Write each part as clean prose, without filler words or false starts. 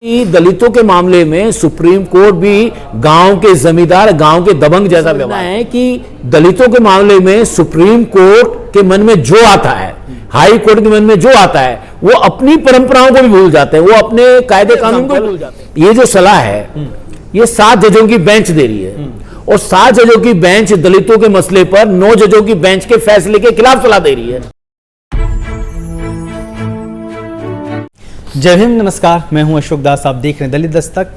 कि दलितों के मामले में सुप्रीम कोर्ट भी गांव के जमींदार, गांव के दबंग जैसा व्यवहार है कि दलितों के मामले में सुप्रीम कोर्ट के मन में जो आता है, हाई कोर्ट के मन में जो आता है, वो अपनी परंपराओं को भी भूल जाते हैं, वो अपने कायदे कानून को भूल जाते हैं। ये जो सलाह है ये 7 जजों की बेंच दे रही है और 7 जजों की बेंच दलितों के मसले पर 9 जजों की बेंच के फैसले के खिलाफ सलाह दे रही है। जय हिंद, नमस्कार। मैं हूं अशोक दास, आप देख रहे हैं दलित दस्तक।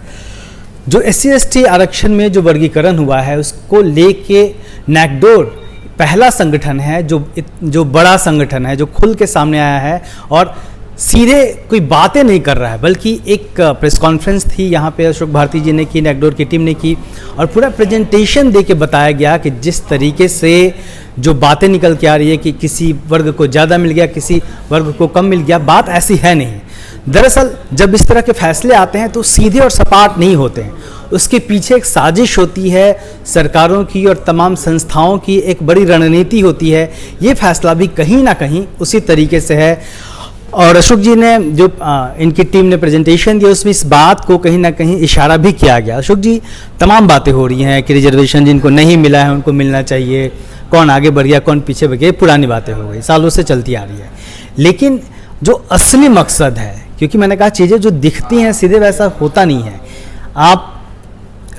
जो SC/ST आरक्षण में जो वर्गीकरण हुआ है उसको लेके नैकडोर पहला संगठन है जो बड़ा संगठन है, जो खुल के सामने आया है और सीधे कोई बातें नहीं कर रहा है, बल्कि एक प्रेस कॉन्फ्रेंस थी यहाँ पे अशोक भारती जी ने की, नैकडोर की टीम ने की और पूरा प्रेजेंटेशन दे के बताया गया कि जिस तरीके से जो बातें निकल के आ रही है कि किसी वर्ग को ज़्यादा मिल गया, किसी वर्ग को कम मिल गया, बात ऐसी है नहीं। दरअसल जब इस तरह के फैसले आते हैं तो सीधे और सपाट नहीं होते हैं, उसके पीछे एक साजिश होती है, सरकारों की और तमाम संस्थाओं की एक बड़ी रणनीति होती है। ये फैसला भी कहीं ना कहीं उसी तरीके से है और अशोक जी ने जो इनकी टीम ने प्रेजेंटेशन दिया उसमें इस बात को कहीं ना कहीं इशारा भी किया गया। अशोक जी, तमाम बातें हो रही हैं कि रिजर्वेशन जिनको नहीं मिला है उनको मिलना चाहिए, कौन आगे बढ़ गया कौन पीछे बढ़ गया, पुरानी बातें हो गई, सालों से चलती आ रही है। लेकिन जो असली मकसद है, क्योंकि मैंने कहा चीज़ें जो दिखती हैं सीधे वैसा होता नहीं है। आप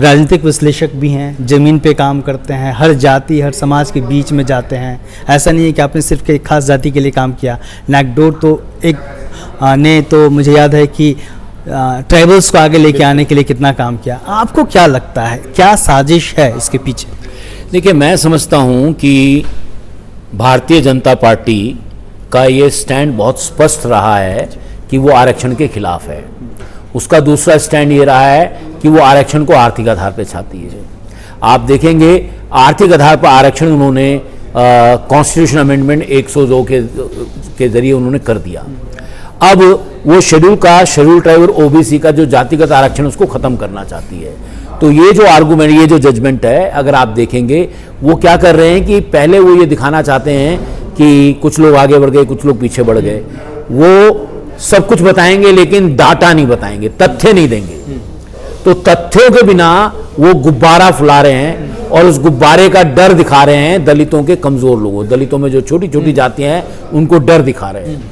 राजनीतिक विश्लेषक भी हैं, ज़मीन पे काम करते हैं, हर जाति हर समाज के बीच में जाते हैं। ऐसा नहीं है कि आपने सिर्फ एक खास जाति के लिए काम किया। नैकडोर तो एक ने तो मुझे याद है कि ट्राइबल्स को आगे लेके आने के लिए कितना काम किया। आपको क्या लगता है, क्या साजिश है इसके पीछे? देखिए, मैं समझता हूँ कि भारतीय जनता पार्टी का ये स्टैंड बहुत स्पष्ट रहा है कि वो आरक्षण के खिलाफ है। उसका दूसरा स्टैंड ये रहा है कि वो आरक्षण को आर्थिक आधार पर चाहती है। आप देखेंगे आर्थिक आधार पर आरक्षण उन्होंने कॉन्स्टिट्यूशन अमेंडमेंट 102 के जरिए उन्होंने कर दिया। अब वो शेड्यूल ट्राइब और OBC का जो जातिगत आरक्षण उसको खत्म करना चाहती है। तो ये जो आर्गूमेंट, ये जो जजमेंट है, अगर आप देखेंगे वो क्या कर रहे हैं कि पहले वो ये दिखाना चाहते हैं कि कुछ लोग आगे बढ़ गए, कुछ लोग पीछे बढ़ गए। वो सब कुछ बताएंगे लेकिन डाटा नहीं बताएंगे, तथ्य नहीं देंगे। तो तथ्यों के बिना वो गुब्बारा फुला रहे हैं और उस गुब्बारे का डर दिखा रहे हैं दलितों के कमजोर लोगों, दलितों में जो छोटी छोटी जातियां हैं उनको डर दिखा रहे हैं।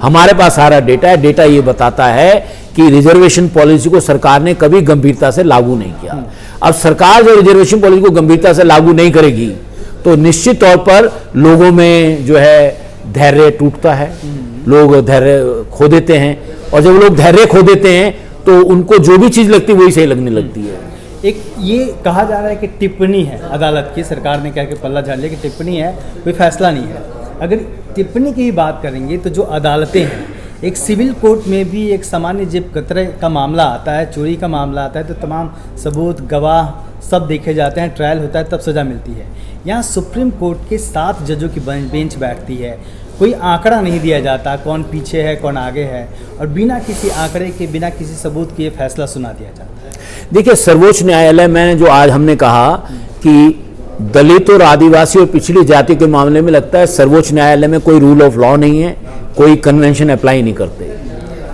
हमारे पास सारा डेटा है। डेटा ये बताता है कि रिजर्वेशन पॉलिसी को सरकार ने कभी गंभीरता से लागू नहीं किया। अब सरकार जो रिजर्वेशन पॉलिसी को गंभीरता से लागू नहीं करेगी तो निश्चित तौर पर लोगों में जो है धैर्य टूटता है, लोग धैर्य खो देते हैं और जब लोग धैर्य खो देते हैं तो उनको जो भी चीज लगती है वही सही लगने लगती है। एक ये कहा जा रहा है कि टिप्पणी है अदालत की, सरकार ने कह के पल्ला झाड़ लिया कि टिप्पणी है, कोई फैसला नहीं है। अगर टिप्पणी की ही बात करेंगे तो जो अदालतें हैं, एक सिविल कोर्ट में भी एक सामान्य जब कतरे का मामला आता है, चोरी का मामला आता है तो तमाम सबूत गवाह सब देखे जाते हैं, ट्रायल होता है तब सज़ा मिलती है। यहाँ सुप्रीम कोर्ट के 7 जजों की बेंच बैठती है, कोई आंकड़ा नहीं दिया जाता कौन पीछे है कौन आगे है और बिना किसी आंकड़े के, बिना किसी सबूत के ये फैसला सुना दिया जाता है। देखिए, सर्वोच्च न्यायालय में जो आज हमने कहा कि दलित और आदिवासी और पिछड़ी जाति के मामले में लगता है सर्वोच्च न्यायालय में कोई रूल ऑफ लॉ नहीं है, कोई कन्वेंशन अप्लाई नहीं करते।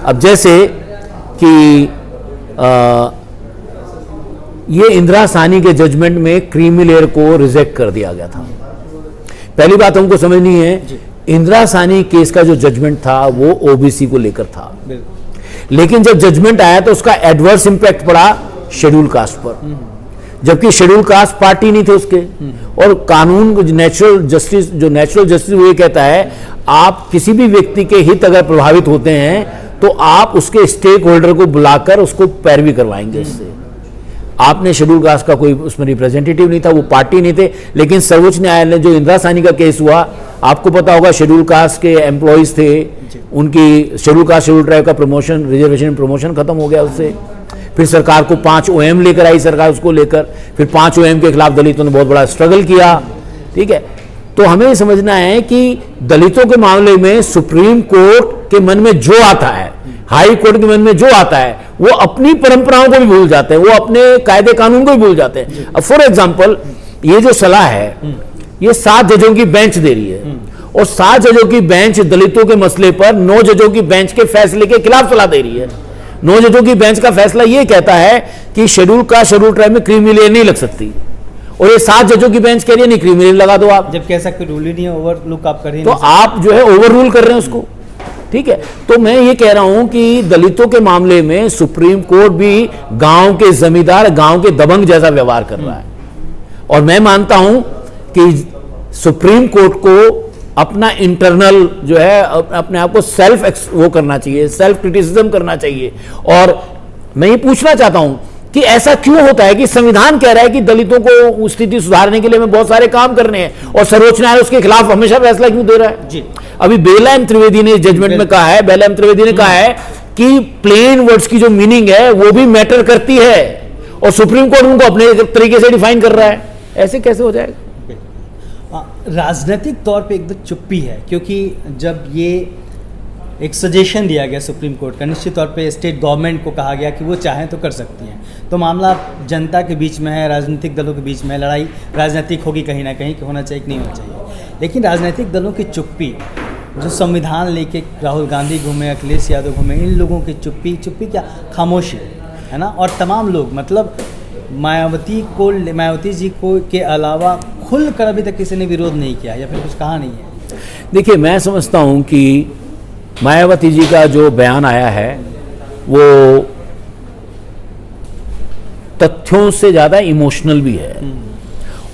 अब जैसे कि ये इंदिरा साहनी के जजमेंट में क्रीमी लेयर को रिजेक्ट कर दिया गया था। पहली बात हमको समझनी है, इंदिरा साहनी केस का जो जजमेंट था वो OBC को लेकर था, लेकिन जब जजमेंट आया तो उसका एडवर्स इंपैक्ट पड़ा शेड्यूल कास्ट पर, जबकि शेड्यूल कास्ट पार्टी नहीं थे उसके। और कानून नेचुरल जस्टिस वो ये कहता है, आप किसी भी व्यक्ति के हित अगर प्रभावित होते हैं तो आप उसके स्टेक होल्डर को बुलाकर उसको पैरवी करवाएंगे उससे। आपने शेड्यूल कास्ट का कोई उसमें रिप्रेजेंटेटिव नहीं था, वो पार्टी नहीं थे। लेकिन सर्वोच्च न्यायालय जो इंदिरा साहनी का केस हुआ, आपको पता होगा शेड्यूल कास्ट के एम्प्लॉइज थे, उनकी शेड्यूल कास्ट शेड्यूल ट्राइब का प्रमोशन, रिजर्वेशन प्रमोशन खत्म हो गया उससे। फिर सरकार को 5 OM लेकर आई सरकार, उसको लेकर फिर 5 OM के खिलाफ दलितों ने बहुत बड़ा स्ट्रगल किया। ठीक है, तो हमें समझना है कि दलितों के मामले में सुप्रीम कोर्ट के मन में जो आता है, हाई कोर्ट के मन में जो आता है, वो अपनी परंपराओं को भी भूल जाते हैं, वो अपने कायदे कानून को भी भूल जाते हैं। अब फॉर एग्जाम्पल ये जो सलाह है ये 7 जजों की बेंच दे रही है और 7 जजों की बेंच दलितों के मसले पर 9 जजों की बेंच के फैसले के खिलाफ सलाह दे रही है। 9 जजों की बेंच का फैसला ये कहता है कि शेड्यूल ट्राइब में क्रीमी लेयर नहीं लग सकती, और ये 7 जजों की बेंच कह रही है नहीं क्रीमी लेयर लगा दो आप। जब कैसा कोई रूल ही नहीं है, ओवरलुक आप कर रहे हैं, तो आप जो है ओवर रूल कर रहे हैं उसको। ठीक है, तो मैं ये कह रहा हूं कि दलितों के मामले में सुप्रीम कोर्ट भी गांव के जमींदार, गांव के दबंग जैसा व्यवहार कर रहा है। और मैं मानता हूं कि सुप्रीम कोर्ट को अपना इंटरनल जो है अपने आप को सेल्फ वो करना चाहिए, सेल्फ क्रिटिसिज्म करना चाहिए। और मैं ये पूछना चाहता हूं कि ऐसा क्यों होता है कि संविधान कह रहा है कि दलितों को स्थिति सुधारने के लिए हमें बहुत सारे काम करने हैं, और सर्वोच्च न्यायालय उसके खिलाफ हमेशा फैसला क्यों दे रहा है? जी, अभी बेला एम त्रिवेदी ने जजमेंट में कहा है, बेला एम त्रिवेदी ने कहा है कि प्लेन वर्ड्स की जो मीनिंग है वो भी मैटर करती है, और सुप्रीम कोर्ट उनको अपने तरीके से डिफाइन कर रहा है। ऐसे कैसे हो जाएगा? राजनीतिक तौर पे एकदम चुप्पी है, क्योंकि जब ये एक सजेशन दिया गया सुप्रीम कोर्ट का, निश्चित तौर पे स्टेट गवर्नमेंट को कहा गया कि वो चाहें तो कर सकती हैं, तो मामला जनता के बीच में है, राजनीतिक दलों के बीच में लड़ाई राजनीतिक होगी कहीं ना कहीं कि होना चाहिए कि नहीं होना चाहिए। लेकिन राजनीतिक दलों की चुप्पी, जो संविधान लेके राहुल गांधी घूमे, अखिलेश यादव घूमे, इन लोगों की चुप्पी क्या, खामोशी है ना। और तमाम लोग, मतलब मायावती जी को के अलावा खुलकर अभी तक किसी ने विरोध नहीं किया या फिर कुछ कहा नहीं है। देखिए, मैं समझता हूं कि मायावती जी का जो बयान आया है वो तथ्यों से ज्यादा इमोशनल भी है,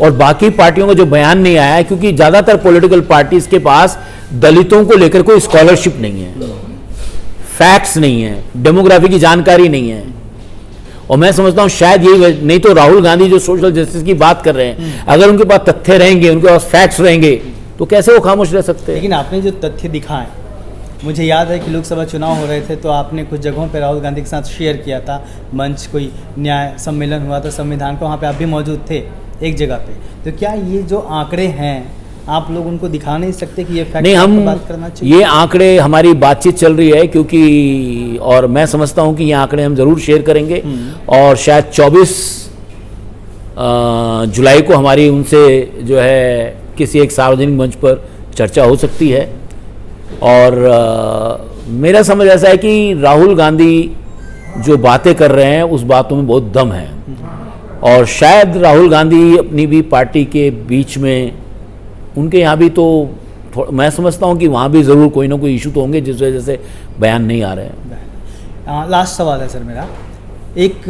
और बाकी पार्टियों का जो बयान नहीं आया है, क्योंकि ज्यादातर पॉलिटिकल पार्टीज के पास दलितों को लेकर कोई स्कॉलरशिप नहीं है, फैक्ट्स नहीं है, डेमोग्राफी की जानकारी नहीं है। और मैं समझता हूं शायद यही नहीं तो राहुल गांधी जो सोशल जस्टिस की बात कर रहे हैं, अगर उनके पास तथ्य रहेंगे, उनके पास फैक्ट्स रहेंगे, तो कैसे वो खामोश रह सकते हैं? लेकिन आपने जो तथ्य दिखाए, मुझे याद है कि लोकसभा चुनाव हो रहे थे तो आपने कुछ जगहों पर राहुल गांधी के साथ शेयर किया था, मंच कोई न्याय सम्मेलन हुआ था संविधान का, वहाँ पे आप भी मौजूद थे एक जगह पे। तो क्या ये जो आंकड़े हैं आप लोग उनको दिखा नहीं सकते कि ये फैक्ट नहीं, हम बात करना चाहिए? ये आंकड़े, हमारी बातचीत चल रही है, क्योंकि और मैं समझता हूं कि ये आंकड़े हम जरूर शेयर करेंगे, और शायद 24 जुलाई को हमारी उनसे जो है किसी एक सार्वजनिक मंच पर चर्चा हो सकती है। और मेरा समझ ऐसा है कि राहुल गांधी जो बातें कर रहे हैं उस बातों में बहुत दम है, और शायद राहुल गांधी अपनी भी पार्टी के बीच में, उनके यहाँ भी तो मैं समझता हूँ कि वहाँ भी ज़रूर कोई ना कोई इशू तो होंगे जिस वजह से बयान नहीं आ रहे हैं। लास्ट सवाल है सर मेरा, एक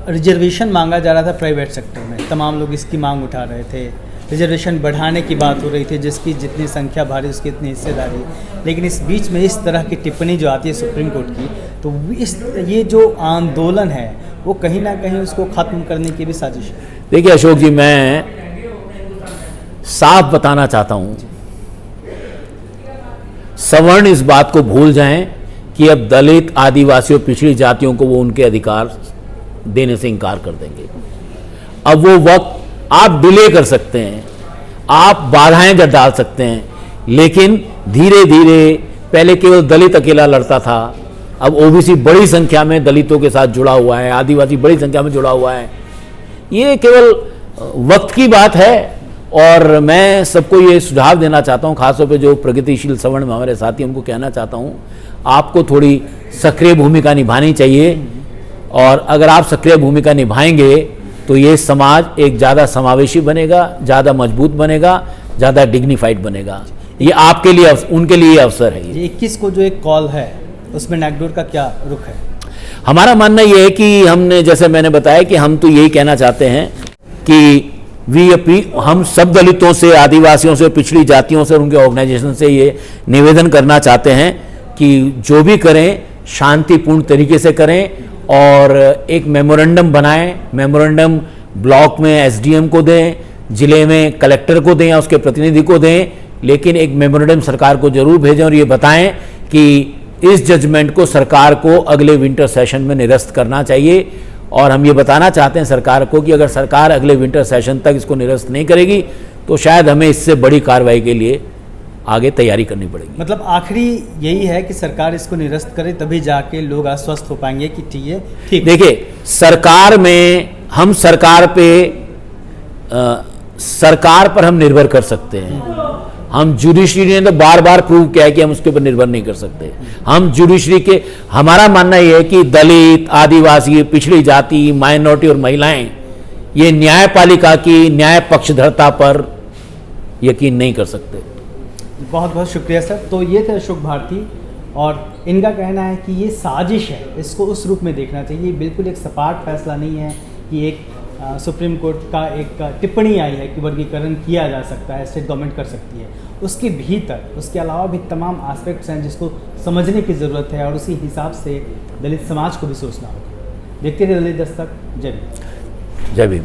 रिजर्वेशन मांगा जा रहा था प्राइवेट सेक्टर में, तमाम लोग इसकी मांग उठा रहे थे, रिजर्वेशन बढ़ाने की बात हो रही थी, जिसकी जितनी संख्या भारी उसकी इतनी हिस्सेदारी। लेकिन इस बीच में इस तरह की टिप्पणी जो आती है सुप्रीम कोर्ट की, तो ये जो आंदोलन है वो कहीं ना कहीं उसको ख़त्म करने की भी साजिश है। देखिए अशोक जी, मैं साफ बताना चाहता हूं, सवर्ण इस बात को भूल जाएं कि अब दलित, आदिवासी और पिछड़ी जातियों को वो उनके अधिकार देने से इनकार कर देंगे। अब वो वक्त आप डिले कर सकते हैं, आप बाधाएं डाल सकते हैं, लेकिन धीरे धीरे, पहले केवल दलित अकेला लड़ता था, अब ओबीसी बड़ी संख्या में दलितों के साथ जुड़ा हुआ है, आदिवासी बड़ी संख्या में जुड़ा हुआ है। ये केवल वक्त की बात है, और मैं सबको ये सुझाव देना चाहता हूँ, खासतौर पे जो प्रगतिशील सवर्ण में हमारे साथी, उनको कहना चाहता हूँ, आपको थोड़ी सक्रिय भूमिका निभानी चाहिए, और अगर आप सक्रिय भूमिका निभाएंगे तो ये समाज एक ज़्यादा समावेशी बनेगा, ज़्यादा मजबूत बनेगा, ज़्यादा डिग्निफाइड बनेगा। ये आपके लिए, उनके लिए अवसर है। ये 21 को जो एक कॉल है उसमें नैकडोर का क्या रुख है? हमारा मानना ये है कि हमने, जैसे मैंने बताया, कि हम तो यही कहना चाहते हैं कि हम सब दलितों से, आदिवासियों से, पिछड़ी जातियों से और उनके ऑर्गेनाइजेशन से ये निवेदन करना चाहते हैं कि जो भी करें शांतिपूर्ण तरीके से करें, और एक मेमोरेंडम बनाएं, मेमोरेंडम ब्लॉक में एसडीएम को दें, जिले में कलेक्टर को दें या उसके प्रतिनिधि को दें, लेकिन एक मेमोरेंडम सरकार को जरूर भेजें और ये बताएं कि इस जजमेंट को सरकार को अगले विंटर सेशन में निरस्त करना चाहिए। और हम ये बताना चाहते हैं सरकार को कि अगर सरकार अगले विंटर सेशन तक इसको निरस्त नहीं करेगी तो शायद हमें इससे बड़ी कार्रवाई के लिए आगे तैयारी करनी पड़ेगी। मतलब आखिरी यही है कि सरकार इसको निरस्त करे, तभी जाके लोग आश्वस्त हो पाएंगे कि ठीक है। ठीक, देखिए, सरकार में हम सरकार पर हम निर्भर कर सकते हैं, हम जुडिशरी ने तो बार बार प्रूव किया है कि हम उसके ऊपर निर्भर नहीं कर सकते। हम जुडिशरी के, हमारा मानना यह है कि दलित, आदिवासी, पिछड़ी जाति, माइनॉरिटी और महिलाएं ये न्यायपालिका की न्याय पक्षधरता पर यकीन नहीं कर सकते। बहुत बहुत शुक्रिया सर। तो ये थे अशोक भारती, और इनका कहना है कि ये साजिश है, इसको उस रूप में देखना चाहिए। बिल्कुल एक सपाट फैसला नहीं है कि एक सुप्रीम कोर्ट का एक टिप्पणी आई है कि वर्गीकरण किया जा सकता है, स्टेट गवर्नमेंट कर सकती है। उसके भीतर उसके अलावा भी तमाम एस्पेक्ट्स हैं जिसको समझने की ज़रूरत है, और उसी हिसाब से दलित समाज को भी सोचना होगा। देखते रहिए दलित दस्तक। जय भीम। जय भीम।